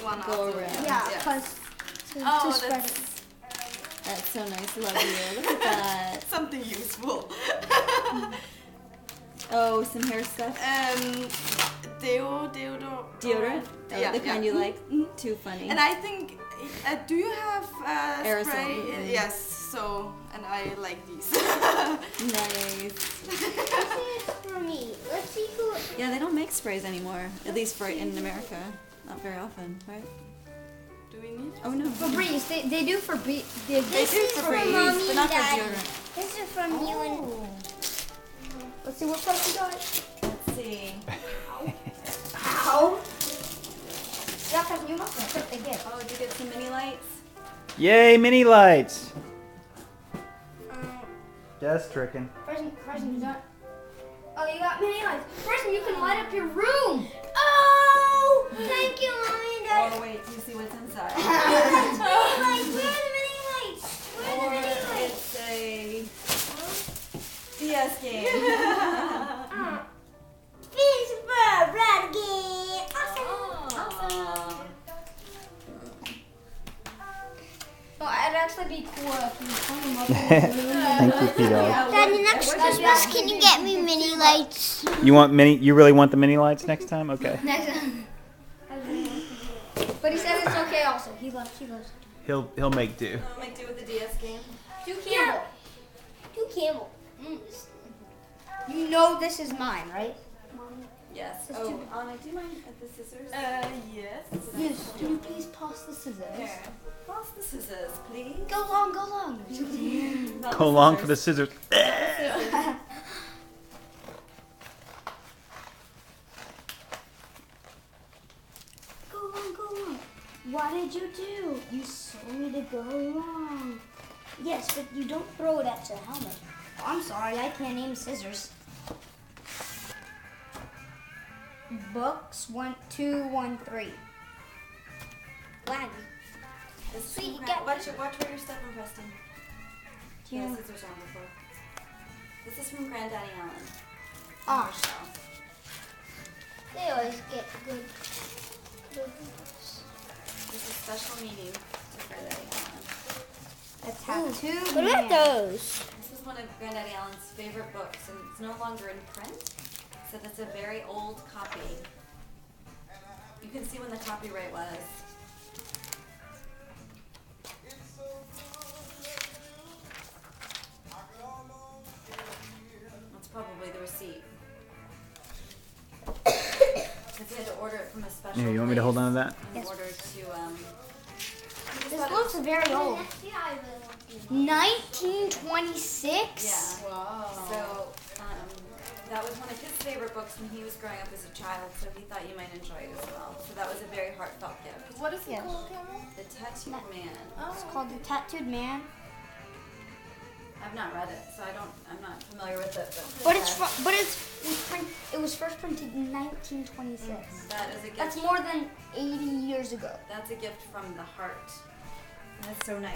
one go after. around. Yeah, Yes. because Oh, to spread that's it. That's so nice. Love you. Look at that. something useful. Oh, some hair stuff. Deodorant. Deodorant? Oh, Yeah, the kind yeah. you like? Too funny. And I think, do you have Aerosol. spray? Mm-mm. Yes. So, and I like these. Nice. This is for me. Let's see who. Yeah, they don't make sprays anymore. At least for in America. Not very often, right? Do we need? Oh no. Febreze. They do for They this do is for for Febreze, mommy but and not for daddy. deodorant. This is from you and. Let's see what color we got. Let's see. Ow. Yeah, because you must have took the gift. Oh, did you get some mini lights? Yay, mini lights. Just tricking. Present, you got. Oh, you got mini lights. Present, you can light up your room. Oh, thank you, mommy and daddy. Oh wait, do you see what's inside? Mini lights. Where are the mini lights? Where are the mini Or lights? it's a DS game. Pittsburgh Blood Game. Awesome. Oh, it'd actually be cool if you hung them up in the room. Thank you, Peter. Daddy, next Christmas, can you get me mini lights? You want mini? You really want the mini lights next time? Okay. Next time. But he said it's okay also. He loves it. He'll make do. I'll make do with the DS game. Do Campbell. Do Campbell. You know this is mine, right? Yes. Let's Oh, do- Anna, do you mind at the scissors? Yes. Yes. Can you please pass the scissors? Here. Pass the scissors, please. Go long, go long. Not Go long for the scissors. Go long, go long. What did you do? You told me to go long. Yes, but you don't throw it at the helmet. Oh, I'm sorry, I can't aim scissors. Books 1, 2, 1, 3. Laggy. This is Sweet, from you Gran- got- watch where you're stepping, Preston. Yeah. The scissors on before. This is from Granddaddy Allen. Ah. Michelle. They always get good. This is special meeting to Granddaddy Allen. A tattoo. What about those? This is one of Granddaddy Allen's favorite books, and it's no longer in print. So that's a very old copy. You can see when the copyright was. That's probably the receipt. Because he had to order it from a special Here, you want me to hold on to that? in order to, he just This thought it looks was- very old. 1926? Yeah. Wow. So, that was one of his favorite books when he was growing up as a child, so he thought you might enjoy it as well. So that was a very heartfelt gift. What is it Yes. called, Cameron? The Tattooed Man. It's called The Tattooed Man. I've not read it, so I'm not familiar with it. But it was first printed in 1926. That is a gift. That's more than 80 years ago. That's a gift from the heart. That's so nice.